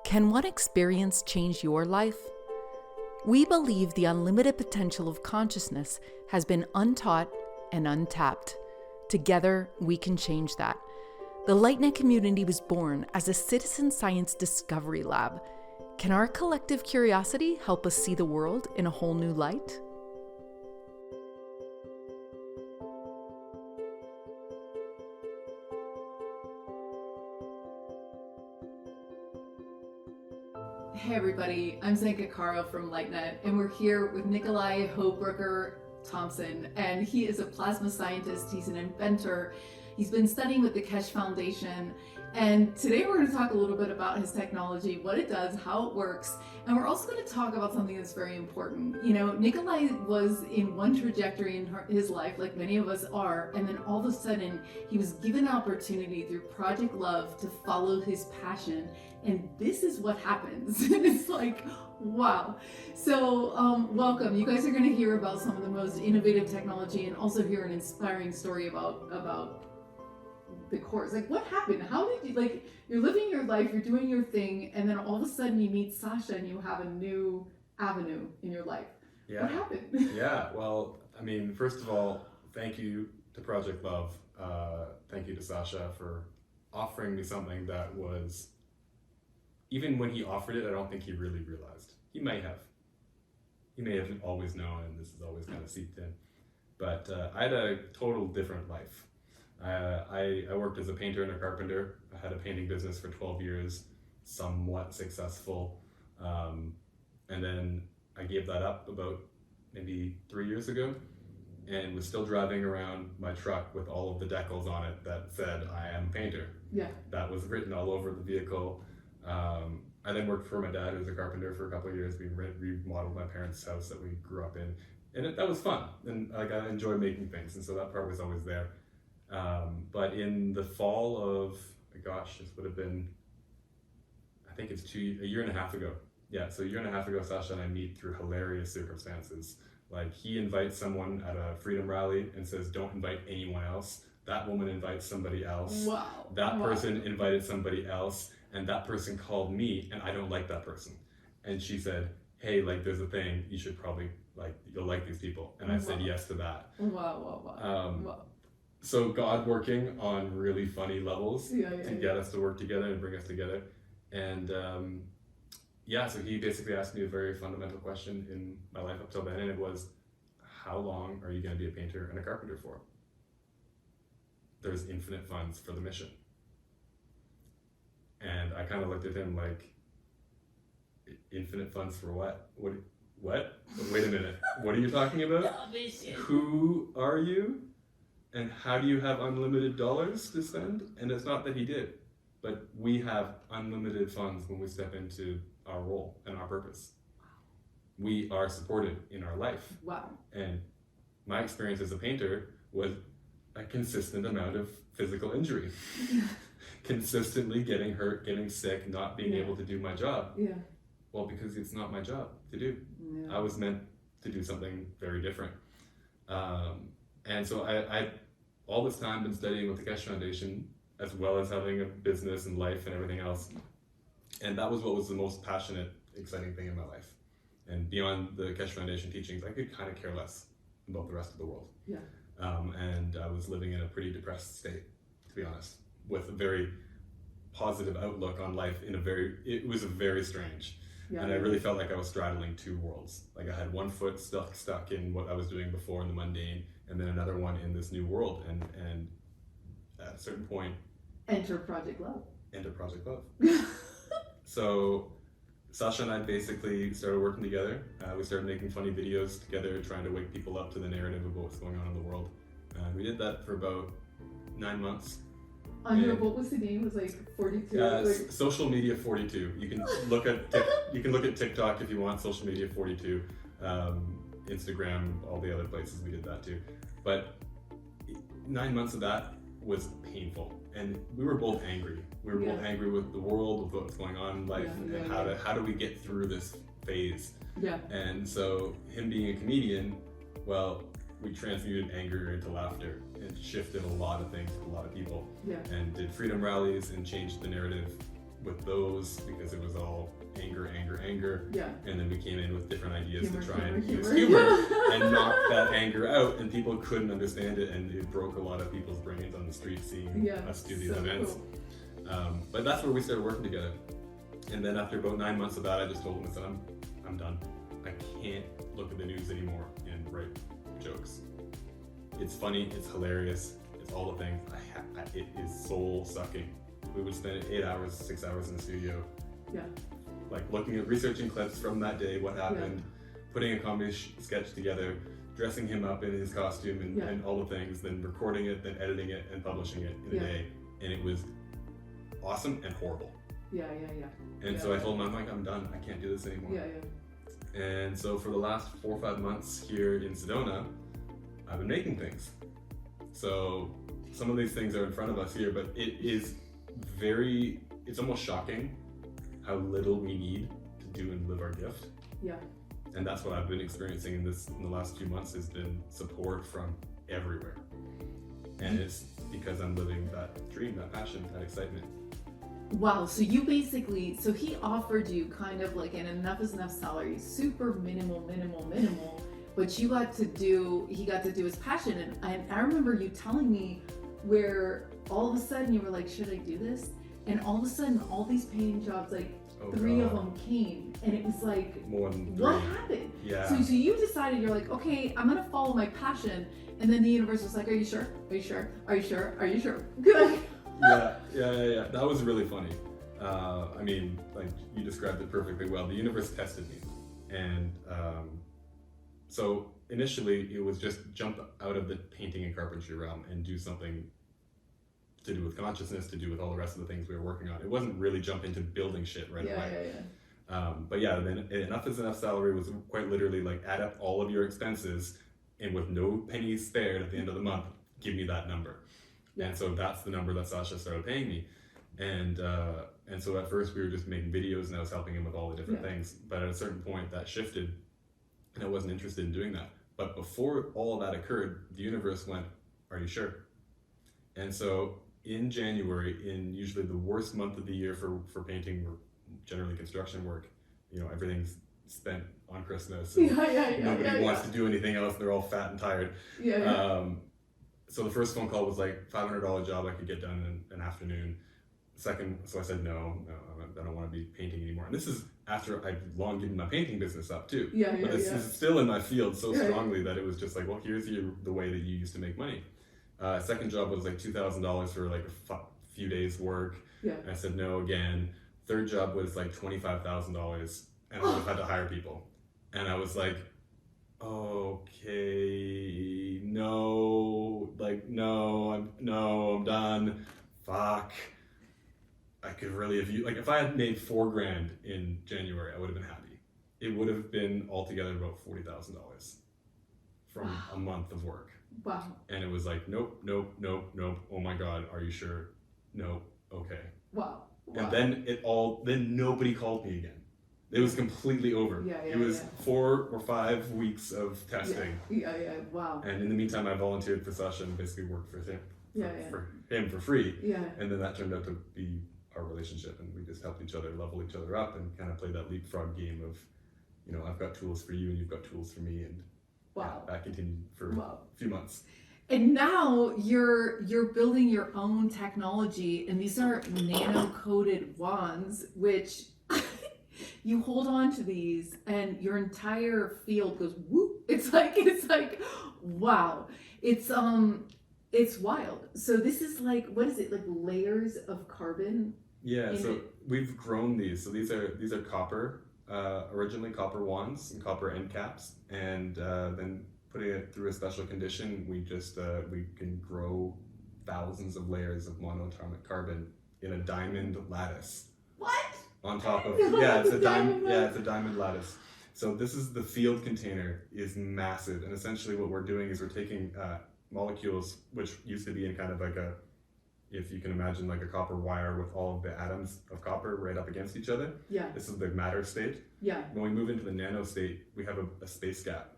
Can one experience change your life? We believe the unlimited potential of consciousness has been untaught and untapped. Together, we can change that. The LightNet community was born as a citizen science discovery lab. Can our collective curiosity help us see the world in a whole new light? Hey everybody, I'm Zenka Caro from LightNet, and we're here with Nikolai Hobruecker-Thompson, and he is a plasma scientist, he's an inventor, he's been studying with the Keshe Foundation, and today we're going to talk a little bit about his technology, what it does, how it works, and we're also going to talk about something that's very important. You know, Nikolai was in one trajectory in his life, like many of us are, and then all of a sudden he was given an opportunity through Project Love to follow his passion, and this is what happens. It's like, wow. So welcome. You guys are going to hear about some of the most innovative technology and also hear an inspiring story about the course. Like, what happened? How did you, like, you're living your life, you're doing your thing, and then all of a sudden you meet Sasha and you have a new avenue in your life. Yeah. What happened? Yeah, well, I mean, first of all, thank you to Project Love. Thank you to Sasha for offering me something that was, even when he offered it, I don't think he really realized. He may have always known, and this has always kind of seeped in. But I had a total different life. I worked as a painter and a carpenter. I had a painting business for 12 years, somewhat successful. And then I gave that up about maybe 3 years ago and was still driving around my truck with all of the decals on it that said, I am a painter. Yeah. That was written all over the vehicle. I then worked for my dad, who was a carpenter, for a couple of years. We remodeled my parents' house that we grew up in, and that was fun. And like, I enjoy making things, and so that part was always there. But in the fall of, gosh, this would have been, I think it's a year and a half ago. Yeah, so a year and a half ago, Sasha and I meet through hilarious circumstances. Like, he invites someone at a freedom rally and says, don't invite anyone else. That woman invites somebody else. Wow. That person invited somebody else, and that person called me, and I don't like that person. And she said, hey, like, there's a thing, you should probably, like, you'll like these people. And I said yes to that. Wow. So God working on really funny levels to get us to work together and bring us together. And so he basically asked me a very fundamental question in my life up till then, and it was, how long are you going to be a painter and a carpenter for? There's infinite funds for the mission. And I kind of looked at him like, infinite funds for what? What? Wait a minute. What are you talking about? Who are you? And how do you have unlimited dollars to spend? And it's not that he did, but we have unlimited funds when we step into our role and our purpose. We are supported in our life. Wow. And my experience as a painter was a consistent amount of physical injury. Consistently getting hurt, getting sick, not being able to do my job. Yeah. Well, because it's not my job to do. Yeah. I was meant to do something very different. And so I all this time been studying with the Keshe Foundation, as well as having a business and life and everything else. And that was what was the most passionate, exciting thing in my life. And beyond the Keshe Foundation teachings, I could kind of care less about the rest of the world. Yeah. And I was living in a pretty depressed state, to be honest, with a very positive outlook on life it was very strange. Yeah. And I really felt like I was straddling two worlds. Like, I had one foot stuck in what I was doing before in the mundane, and then another one in this new world. And at a certain point, Enter Project Love. So Sasha and I basically started working together. We started making funny videos together, trying to wake people up to the narrative of what's going on in the world. We did that for about 9 months. What was the name? It was like 42. Social Media 42. You can look at TikTok if you want. Social Media 42, Instagram, all the other places we did that too. But 9 months of that was painful, and we were both angry. We were both angry with the world, with what's going on in life, and how do we get through this phase? Yeah. And so, him being a comedian, well, we transmuted anger into laughter and shifted a lot of things with a lot of people. Yeah. And did freedom rallies and changed the narrative with those because it was all anger. Yeah. And then we came in with different ideas Humor, to try and humor. use humor and knock that anger out, and people couldn't understand it, and it broke a lot of people's brains on the street seeing us do these events. Cool. But that's where we started working together. And then after about 9 months of that, I just told him, I said, I'm done. I can't look at the news anymore and write jokes. It's funny, it's hilarious, it's all the things. It is soul sucking. We would spend 8 hours, 6 hours in the studio. Yeah. Like researching clips from that day, what happened, putting a comedy sketch together, dressing him up in his costume and all the things, then recording it, then editing it and publishing it in a day. And it was awesome and horrible. Yeah. And so I told him, I'm done. I can't do this anymore. Yeah. And so for the last 4 or 5 months here in Sedona, I've been making things. So some of these things are in front of us here, but it's almost shocking how little we need to do and live our gift. Yeah. And that's what I've been experiencing in the last few months, has been support from everywhere. And it's because I'm living that dream, that passion, that excitement. Wow, so he offered you kind of like an enough is enough salary, super minimal, but he got to do his passion. And I remember you telling me where all of a sudden you were like, should I do this? And all of a sudden, all these painting jobs, like three of them came, and it was like, more than 3. What happened? Yeah. So you decided, you're like, okay, I'm gonna follow my passion, and then the universe was like, are you sure? Are you sure? Are you sure? Are you sure? Good. Yeah. That was really funny. I mean, like you described it perfectly well. The universe tested me, and so initially it was just jump out of the painting and carpentry realm and do something to do with consciousness, to do with all the rest of the things we were working on. It wasn't really jump into building shit right away. But yeah, then enough is enough salary was quite literally like add up all of your expenses, and with no pennies spared at the end of the month, give me that number. Yeah. And so that's the number that Sasha started paying me. And so at first we were just making videos and I was helping him with all the different things. But at a certain point that shifted and I wasn't interested in doing that. But before all of that occurred, the universe went, are you sure? And so in January, in usually the worst month of the year for painting or generally construction work, everything's spent on Christmas. And nobody wants to do anything else. They're all fat and tired. So the first phone call was like $500 job I could get done in an afternoon. Second, so I said, no, I don't want to be painting anymore. And this is after I've long given my painting business up too. But this is still in my field so strongly that it was just like, well, here's the way that you used to make money. Second job was like $2,000 for like a few days work. And I said no again. Third job was like $25,000 and I would have had to hire people. And I was like, okay, no, I'm done. Fuck. I could really have used, like if I had made $4,000 in January, I would have been happy. It would have been altogether about $40,000 from a month of work. Wow. And it was like, nope. Oh my God, are you sure? No. Okay. Wow. And then nobody called me again. It was completely over. It was 4 or 5 weeks of testing. Wow. And in the meantime, I volunteered for Sasha and basically worked for him. For him for free. And then that turned out to be our relationship, and we just helped each other level each other up and kind of play that leapfrog game of, I've got tools for you and you've got tools for me, and that continued for a few months. And now you're building your own technology, and these are nano-coated wands, which you hold on to these and your entire field goes whoop. It's like wow. It's wild. So this is like, what is it, like layers of carbon? So we've grown these. So these are copper, originally copper wands and copper end caps, and then putting it through a special condition, we can grow thousands of layers of monatomic carbon in a diamond lattice. What? On top of it's a diamond lattice. So this is the field container is massive, and essentially what we're doing is we're taking molecules which used to be in kind of like if you can imagine like a copper wire with all of the atoms of copper right up against each other. This is the matter state. When we move into the nano state, we have a space gap.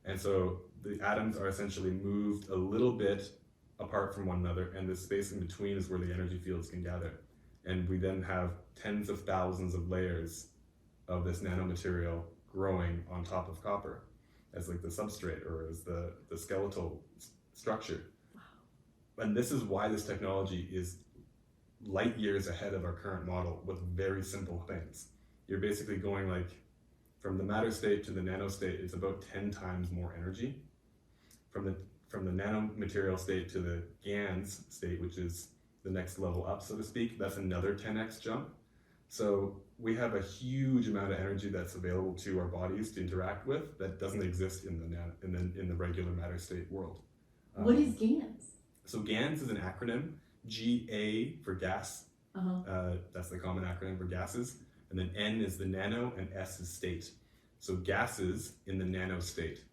And so the atoms are essentially moved a little bit apart from one another, and the space in between is where the energy fields can gather. And we then have tens of thousands of layers of this nanomaterial growing on top of copper as like the substrate or as the skeletal structure. Wow. And this is why this technology is light years ahead of our current model with very simple things. You're basically going like from the matter state to the nano state, it's about 10 times more energy. From the nanomaterial state to the GANs state, which is the next level up, so to speak, that's another 10x jump. So we have a huge amount of energy that's available to our bodies to interact with that doesn't exist in the regular matter state world. What is GANs? So GANs is an acronym. GA for gas. That's the common acronym for gases. And then N is the nano and S is state. So gases in the nano state.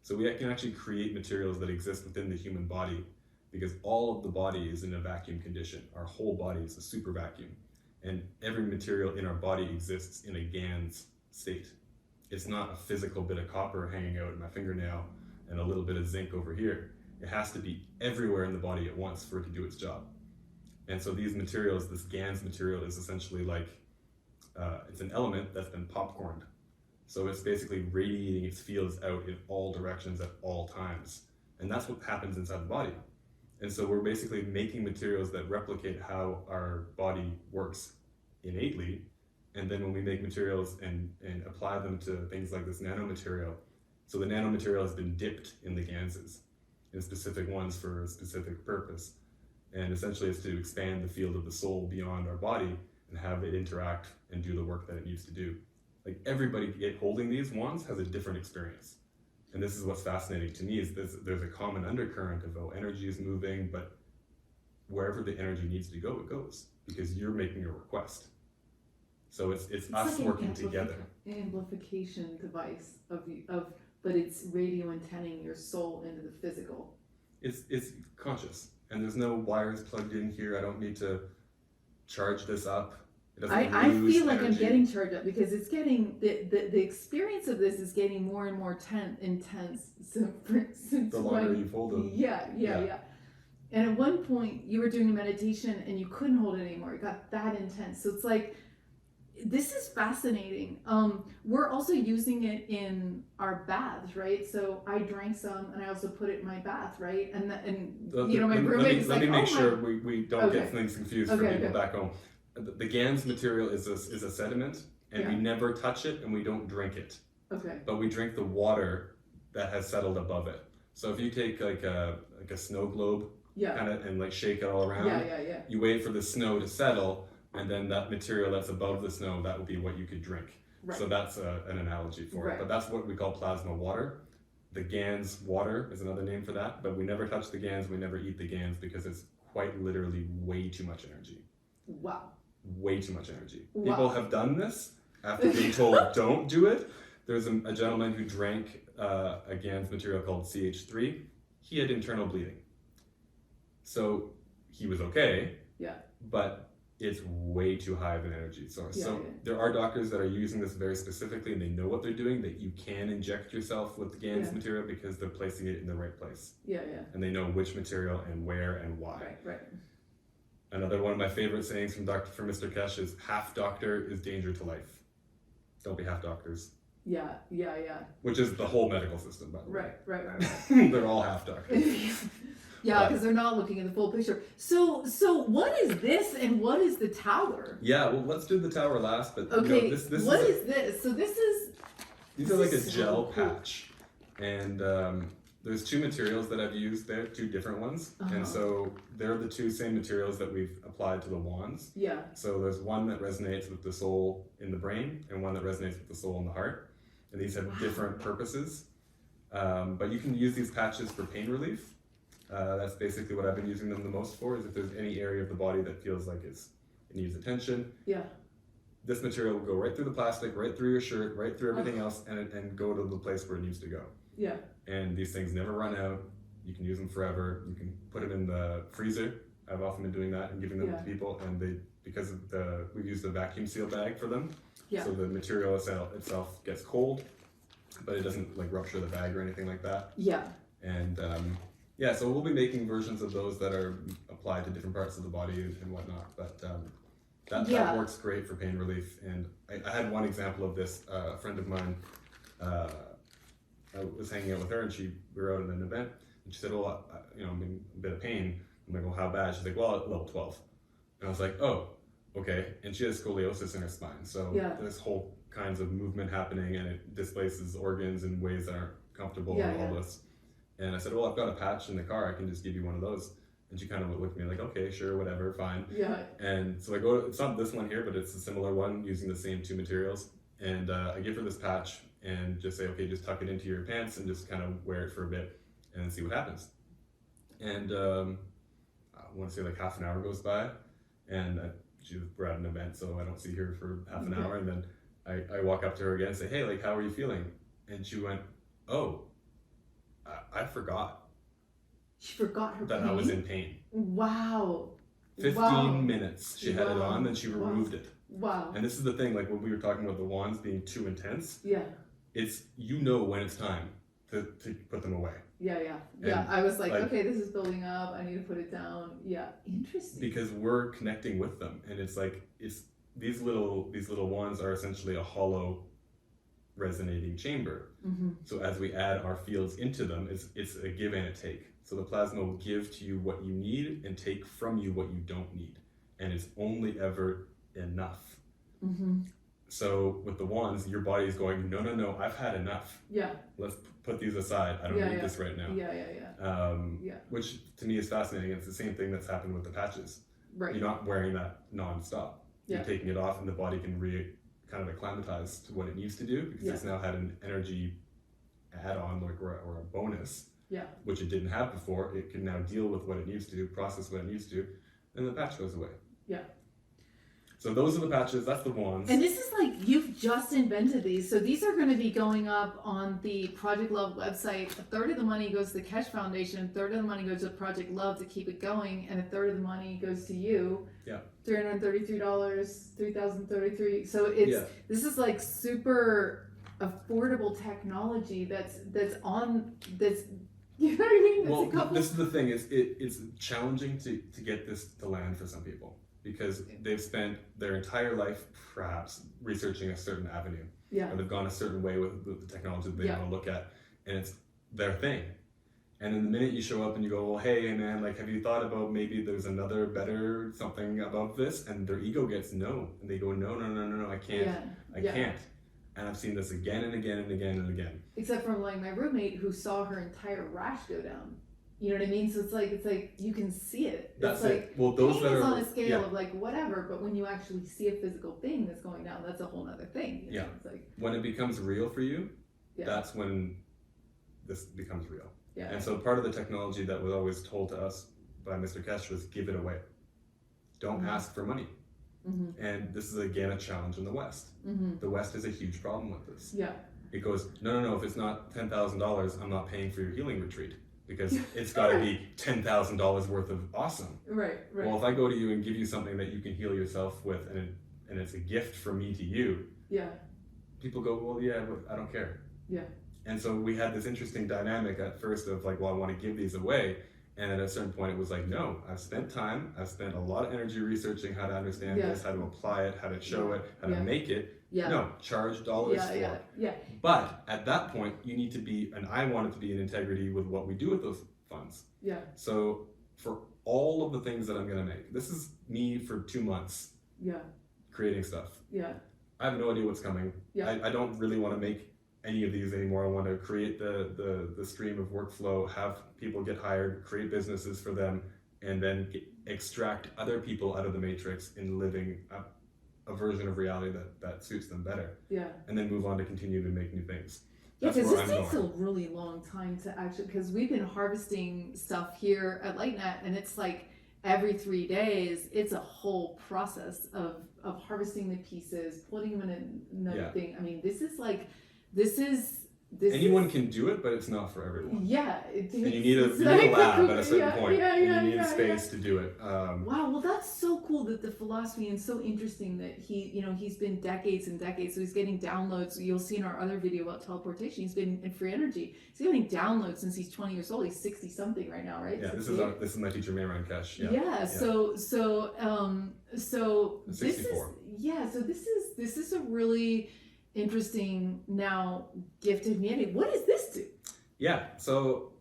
So we can actually create materials that exist within the human body because all of the body is in a vacuum condition. Our whole body is a super vacuum. And every material in our body exists in a GANs state. It's not a physical bit of copper hanging out in my fingernail and a little bit of zinc over here. It has to be everywhere in the body at once for it to do its job. And so these materials, this GANs material is essentially like, it's an element that's been popcorned. So it's basically radiating its fields out in all directions at all times. And that's what happens inside the body. And so we're basically making materials that replicate how our body works innately. And then when we make materials and apply them to things like this nanomaterial, so the nanomaterial has been dipped in the GANSes, in specific ones for a specific purpose. And essentially it's to expand the field of the soul beyond our body and have it interact and do the work that it needs to do. Like everybody holding these wands has a different experience. And this is what's fascinating to me is there's a common undercurrent of energy is moving, but wherever the energy needs to go, it goes because you're making a request. So it's us like working together. Amplification device but it's radio antennaing your soul into the physical. It's conscious, and there's no wires plugged in here. I don't need to charge this up. I feel like energy. I'm getting charged up because it's getting the experience of this is getting more and more intense. So for instance, the longer you hold them. Yeah. And at one point you were doing a meditation and you couldn't hold it anymore. It got that intense. So it's like, this is fascinating. We're also using it in our baths, right? So I drank some and I also put it in my bath, right? And my roommate was like, let me make sure we don't get things confused for people back home. The GANs material is a sediment, and we never touch it and we don't drink it. Okay. But we drink the water that has settled above it. So if you take like a snow globe, kind of and like shake it all around, you wait for the snow to settle, and then that material that's above the snow, that would be what you could drink. Right. So that's an analogy for it. But that's what we call plasma water. The GANs water is another name for that, but we never touch the GANs, we never eat the GANs because it's quite literally way too much energy. Wow. Way too much energy. Wow. People have done this after being told don't do it. There's a gentleman who drank a GANs material called CH3. He had internal bleeding. So he was okay, but it's way too high of an energy source. There are doctors that are using this very specifically and they know what they're doing, that you can inject yourself with the GANs material because they're placing it in the right place. And they know which material and where and why. Right. Another one of my favorite sayings from Mr. Kesh is half doctor is danger to life. Don't be half doctors. Yeah. Which is the whole medical system, by the way. Right. They're all half doctors. Because they're not looking at the full picture. So what is this and what is the tower? Yeah, well, let's do the tower last. But okay, this what is this? So these are like a gel patch, and there's two materials that I've used there, two different ones, and so they're the two same materials that we've applied to the wands. Yeah. So there's one that resonates with the soul in the brain, and one that resonates with the soul in the heart, and these have different purposes. But you can use these patches for pain relief. That's basically what I've been using them the most for, is if there's any area of the body that feels like it needs attention. Yeah. This material will go right through the plastic, right through your shirt, right through everything else, and go to the place where it needs to go. Yeah. And these things never run out. You can use them forever. You can put them in the freezer. I've often been doing that and giving them to people, and we've used a vacuum seal bag for them. Yeah. So the material itself gets cold, but it doesn't like rupture the bag or anything like that. Yeah. And so we'll be making versions of those that are applied to different parts of the body and whatnot. But That works great for pain relief. And I had one example of this. A friend of mine, I was hanging out with her, and we were out at an event, and she said, "Well, I'm in a bit of pain." I'm like, "Well, how bad?" She's like, "Well, at level 12." And I was like, "Oh, okay." And she has scoliosis in her spine, so there's whole kinds of movement happening, and it displaces organs in ways that aren't comfortable and all this. And I said, "Well, I've got a patch in the car. I can just give you one of those." And she kind of looked at me like, "Okay, sure, whatever, fine." Yeah. And so I go, it's not this one here, but it's a similar one using the same two materials. And I give her this patch and just say, "Okay, just tuck it into your pants and just kind of wear it for a bit and see what happens." And I want to say like half an hour goes by, and we're at an event, so I don't see her for half an hour. And then I walk up to her again and say, "Hey, like, how are you feeling?" And she went, "Oh, I forgot." She forgot her that pain? I was in pain. Wow. 15 minutes she had it on, then she removed it. Wow. And this is the thing, like when we were talking about the wands being too intense, it's, when it's time to put them away. Yeah. I was like, okay, this is building up. I need to put it down. Yeah. Interesting. Because we're connecting with them, and it's like these little wands are essentially a hollow resonating chamber. So as we add our fields into them, it's a give and a take. So the plasma will give to you what you need and take from you what you don't need, and it's only ever enough. So with the wands, your body is going, no, I've had enough. Let's put these aside. I don't need this right now. Which to me is fascinating. It's the same thing that's happened with the patches. Right. You're not wearing that non-stop. You're taking it off, and the body can kind of acclimatize to what it needs to do, because it's now had an energy add-on, like, or a bonus, which it didn't have before. It can now deal with what it needs to do, process what it needs to, and the patch goes away. So those are the patches, that's the wands. And this is like, you've just invented these. So these are going to be going up on the Project Love website. A third of the money goes to the Keshe Foundation, a third of the money goes to Project Love to keep it going, and a third of the money goes to you. $333, $3,033. So this is like super affordable technology that's you know what I mean? Well, this is the thing, it's challenging to get this to land for some people, because they've spent their entire life perhaps researching a certain avenue. Or they've gone a certain way with the technology that they want to look at, and it's their thing. And then the minute you show up and you go, "Well, hey man, like, have you thought about maybe there's another better something above this?" And their ego gets no. And they go, no, I can't. I can't. And I've seen this again and again and again and again. Except from like my roommate who saw her entire rash go down. You know what I mean? So it's like you can see it. That's it's it. Like, well, those that are on a scale of like whatever, but when you actually see a physical thing that's going down, that's a whole other thing. You know? It's like, when it becomes real for you, that's when this becomes real. And so part of the technology that was always told to us by Mr. Keshe was give it away. Don't ask for money. And this is again a challenge in the West. The West has a huge problem with this. It goes, no, if it's not $10,000, I'm not paying for your healing retreat, because it's got to be $10,000 worth of awesome. Right. Well, if I go to you and give you something that you can heal yourself with, and it's a gift from me to you, people go, well, but I don't care. And so we had this interesting dynamic at first of like, well, I want to give these away. And at a certain point, it was like, no, I've spent time, I've spent a lot of energy researching how to understand this, how to apply it, how to show it, how to make it. No, charge dollars for it. But at that point, you need to be, and I wanted to be in integrity with what we do with those funds. So for all of the things that I'm going to make, this is me for 2 months creating stuff. I have no idea what's coming. I don't really want to make any of these anymore. I want to create the stream of workflow, have people get hired, create businesses for them, and then extract other people out of the matrix in living a version of reality that suits them better. And then move on to continue to make new things. Because this takes a really long time to actually, because we've been harvesting stuff here at LightNet, and it's like every 3 days, it's a whole process of anyone can do it, but it's not for everyone. Yeah. And you need a lab at a certain point. You need a space to do it. Wow, well that's so cool that the philosophy, and so interesting that he's been decades and decades, so he's getting downloads. You'll see in our other video about teleportation, he's been in free energy. He's getting downloads since he's 20 years old. He's 60 something right now, right? Yeah, this is my teacher, Mayron Kesh. Yeah. So 64. This is a really interesting now gift of humanity. What does this do? Yeah, so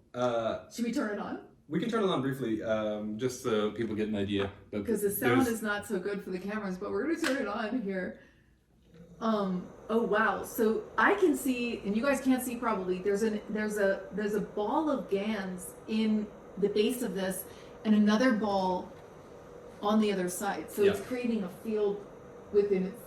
should we turn it on? We can turn it on briefly, just so people get an idea. Because the sound is not so good for the cameras, but we're gonna turn it on here. Oh wow! So I can see, and you guys can't see probably. There's a ball of GANs in the base of this, and another ball on the other side. So it's creating a field within it.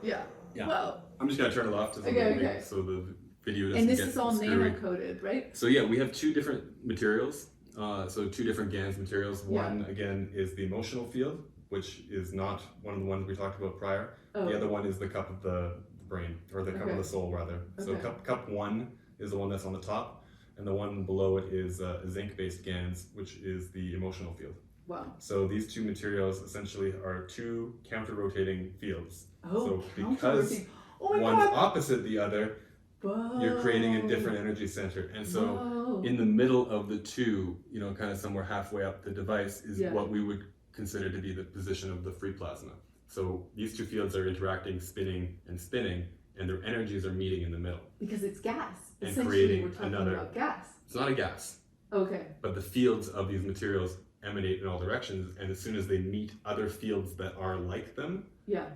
Yeah. Yeah. Wow. I'm just gonna turn it off so the video doesn't And this get is all screwy. nano-coated, right? So yeah, we have two different materials. So two different GANs materials. One again is the emotional field, which is not one of the ones we talked about prior. Oh. The other one is the cup of the brain, or the cup of the soul rather. So cup one is the one that's on the top, and the one below it is zinc-based GANs, which is the emotional field. Wow. So these two materials essentially are two counter-rotating fields. Oh, so because one's opposite the other, you're creating a different energy center. And so in the middle of the two, kind of somewhere halfway up the device is what we would consider to be the position of the free plasma. So these two fields are interacting, spinning, and their energies are meeting in the middle. Because it's gas. And creating we're talking another about gas. It's not a gas. Okay. But the fields of these materials emanate in all directions, and as soon as they meet other fields that are like them,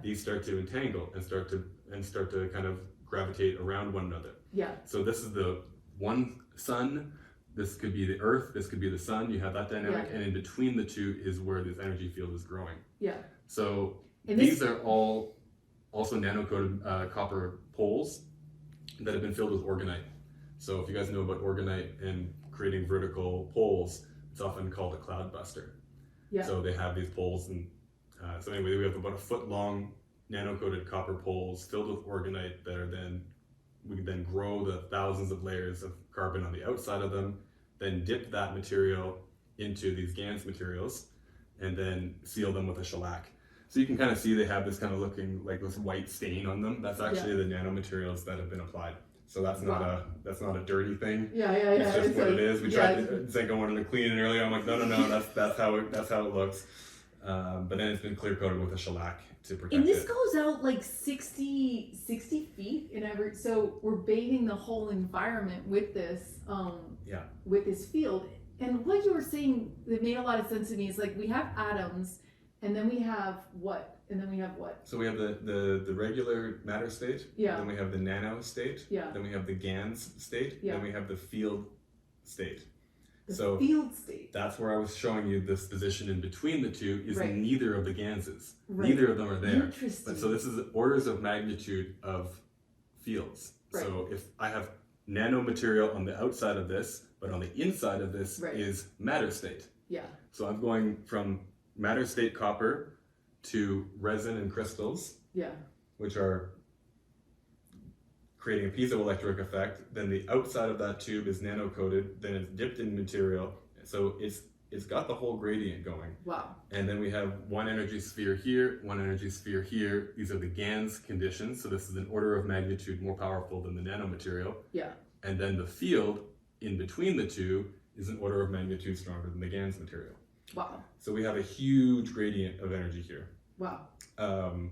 these start to entangle and start to kind of gravitate around one another. Yeah. So this is the one sun, this could be the earth, this could be the sun, you have that dynamic, and in between the two is where this energy field is growing. Yeah. So these are all also nano-coated copper poles that have been filled with organite. So if you guys know about organite and creating vertical poles, it's often called a cloud buster. Yeah. So they have these poles, and so anyway, we have about a foot long nano-coated copper poles filled with organite that we then grow the thousands of layers of carbon on the outside of them, then dip that material into these GANs materials, and then seal them with a shellac. So you can kind of see they have this kind of looking like this white stain on them. That's actually the nanomaterials that have been applied. So that's not a dirty thing. It's just what it is. We tried to, Zenka wanted to clean it earlier. I'm like, no, that's how it looks. But then it's been clear coated with a shellac to protect it. And this goes out like 60 feet in every. So we're bathing the whole environment with this. With this field. And what you were saying that made a lot of sense to me is like we have atoms, and then we have what? And then we have what? So we have the regular matter state. Yeah. Then we have the nano state. Yeah. Then we have the GANs state. Yeah. Then we have the field state. The field state. That's where I was showing you this position in between the two is neither of the GANSes. Right. Neither of them are there. Interesting. But so this is orders of magnitude of fields. Right. So if I have nanomaterial on the outside of this, but on the inside of this is matter state. Yeah. So I'm going from matter state copper to resin and crystals, which are creating a piezoelectric effect. Then the outside of that tube is nano-coated, then it's dipped in material. So it's got the whole gradient going. Wow. And then we have one energy sphere here, one energy sphere here. These are the GANs conditions. So this is an order of magnitude more powerful than the nanomaterial. Yeah. And then the field in between the two is an order of magnitude stronger than the GANs material. Wow. So we have a huge gradient of energy here. Wow. And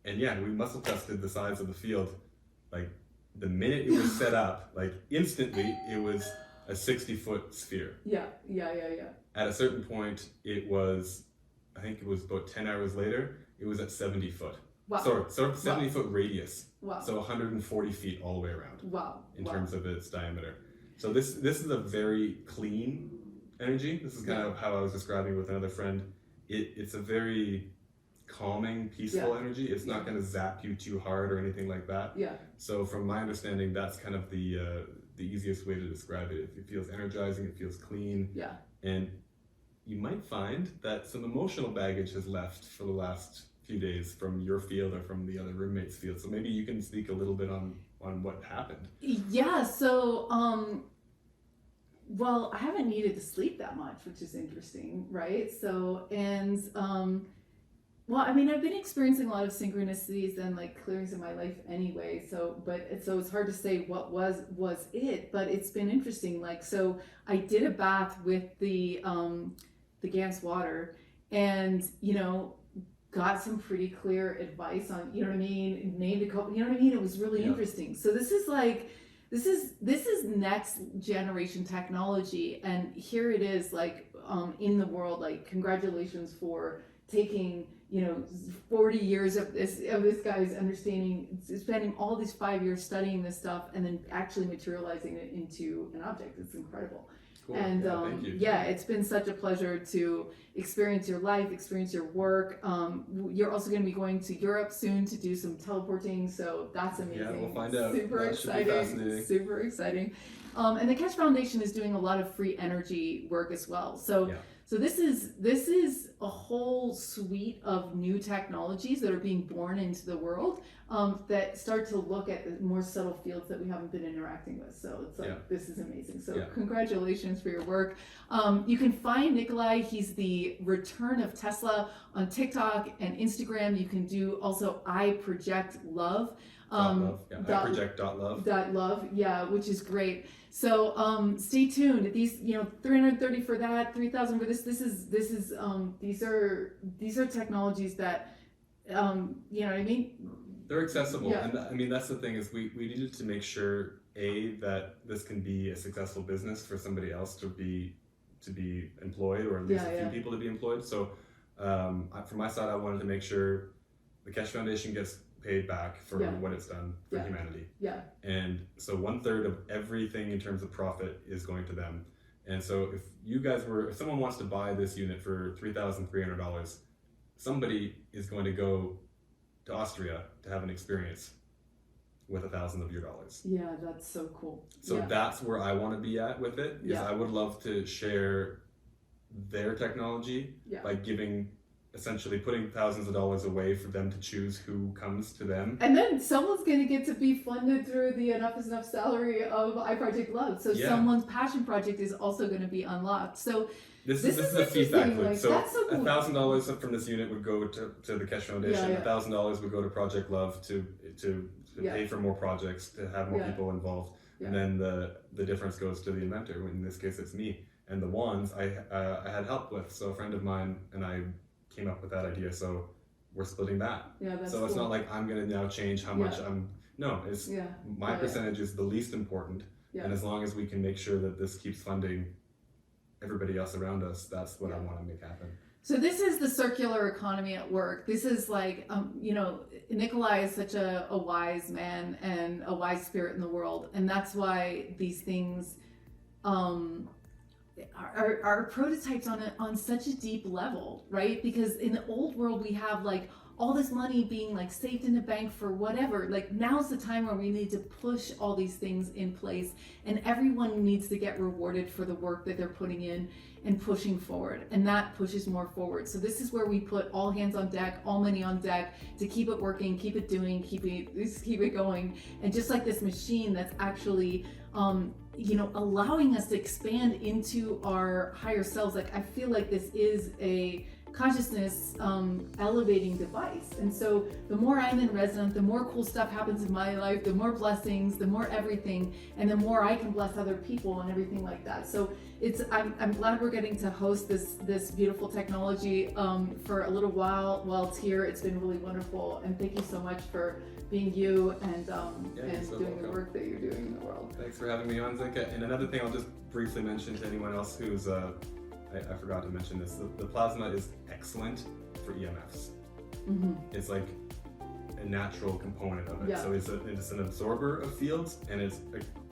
we muscle tested the size of the field. Like the minute it was set up, like instantly it was a 60-foot sphere. Yeah. At a certain point, it was, I think it was about 10 hours later, it was at 70 foot. Wow. So 70-foot radius. Wow. So 140 feet all the way around. Wow. In terms of its diameter. So this is a very clean energy. This is kind of how I was describing with another friend. It's a very calming, peaceful energy. It's not going to zap you too hard or anything like that. Yeah. So from my understanding, that's kind of the easiest way to describe it. It feels energizing. It feels clean. Yeah. And you might find that some emotional baggage has left for the last few days from your field or from the other roommates' field. So maybe you can speak a little bit on what happened. Yeah, so well, I haven't needed to sleep that much, which is interesting, right? So, and well, I mean, I've been experiencing a lot of synchronicities and like clearings in my life anyway. So, so it's hard to say what was it, but it's been interesting. Like, so I did a bath with the Gans water, and got some pretty clear advice on, you know what I mean, named a couple, you know what I mean. It was really interesting. So this is like. This is next generation technology, and here it is, like in the world. Like, congratulations for taking 40 years of this guy's understanding, spending all these 5 years studying this stuff, and then actually materializing it into an object. It's incredible. Cool. And thank you. it's been such a pleasure to experience your life, experience your work. You're also going to be going to Europe soon to do some teleporting, so that's amazing. Yeah, we'll find out. Super That exciting. should be fascinating. Super exciting. And the Keshe Foundation is doing a lot of free energy work as well. So this is a whole suite of new technologies that are being born into the world, that start to look at the more subtle fields that we haven't been interacting with. So it's like, this is amazing. So congratulations for your work. You can find Nikolai. He's the Return of Tesla on TikTok and Instagram. You can do also iproject.love. iproject.love. .love, which is great. So stay tuned. These 330 for that, 3,000 for this. These are technologies that you know what I mean. They're accessible, and I mean that's the thing, is we needed to make sure that this can be a successful business for somebody else to be employed, or at least a few people to be employed. So from my side, I wanted to make sure the Keshe Foundation gets paid back for what it's done for humanity. And so 1/3 of everything in terms of profit is going to them. And so if someone wants to buy this unit for $3,300, somebody is going to go to Austria to have an experience with $1,000 of your dollars. Yeah, that's so cool. So that's where I want to be at with it. Is I would love to share their technology by essentially putting thousands of dollars away for them to choose who comes to them. And then someone's going to get to be funded through the Enough is Enough salary of iProject.love. So someone's passion project is also going to be unlocked. So this is the feedback loop. Like, so $1,000 from this unit would go to the Keshe Foundation. $1,000 would go to Project Love to pay for more projects, to have more people involved. And then the difference goes to the inventor. In this case, it's me. And the wands I had help with. So a friend of mine and I came up with that idea. So we're splitting that. So it's not like I'm going to now change how much it's my percentage is the least important. And as long as we can make sure that this keeps funding everybody else around us, that's what I want to make happen. So this is the circular economy at work. This is like, Nikolai is such a wise man and a wise spirit in the world. And that's why these things are prototypes on such a deep level, right? Because in the old world, we have like all this money being like saved in the bank for whatever. Like, now's the time where we need to push all these things in place, and everyone needs to get rewarded for the work that they're putting in and pushing forward, and that pushes more forward. So this is where we put all hands on deck, all money on deck, to keep it working, keep it doing, keep it going. And just like this machine that's actually allowing us to expand into our higher selves. Like, I feel like this is a consciousness elevating device. And so the more I'm in resonance, the more cool stuff happens in my life, the more blessings, the more everything, and the more I can bless other people and everything like that. So I'm glad we're getting to host this beautiful technology for a little while it's here. It's been really wonderful, and thank you so much for being you and doing the work that you're doing in the world. Thanks for having me on, Zenka. And another thing I'll just briefly mention to anyone else who's I forgot to mention this. The plasma is excellent for EMFs. Mm-hmm. It's like a natural component of it. So it's an absorber of fields, and it's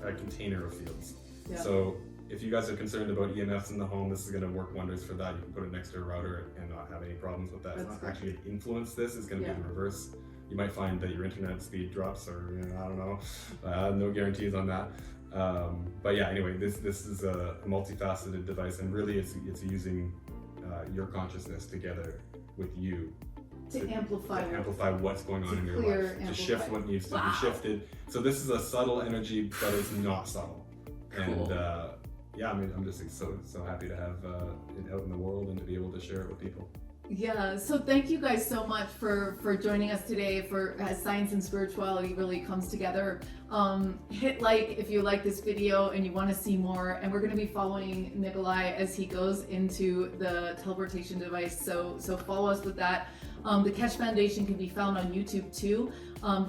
a container of fields. So if you guys are concerned about EMFs in the home, this is going to work wonders for that. You can put it next to a router and not have any problems with that. It's not actually going to influence this. It's going to be the reverse. You might find that your internet speed drops, or I don't know. No guarantees on that. But yeah, anyway, this is a multifaceted device, and really it's using your consciousness together with you To amplify what's going on in your clear, life, to amplify. shift what needs to Wow. be shifted. So this is a subtle energy, but it's not subtle. Cool. And yeah, I mean, I'm just so happy to have it out in the world and to be able to share it with people. Yeah, so thank you guys so much for joining us today for as science and spirituality really comes together. Hit like if you like this video and you want to see more, and we're going to be following Nikolai as he goes into the teleportation device, so follow us with that. The Catch Foundation can be found on YouTube too.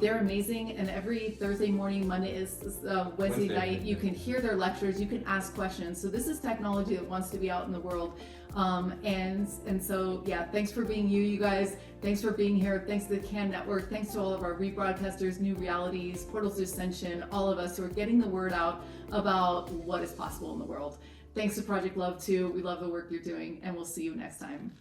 They're amazing, and every Thursday morning, Wednesday night, you can hear their lectures, you can ask questions. So this is technology that wants to be out in the world. And so yeah, thanks for being you guys. Thanks for being here. Thanks to the CAN Network. Thanks to all of our rebroadcasters, New Realities, Portals to Ascension, all of us who are getting the word out about what is possible in the world. Thanks to Project Love too. We love the work you're doing, and we'll see you next time.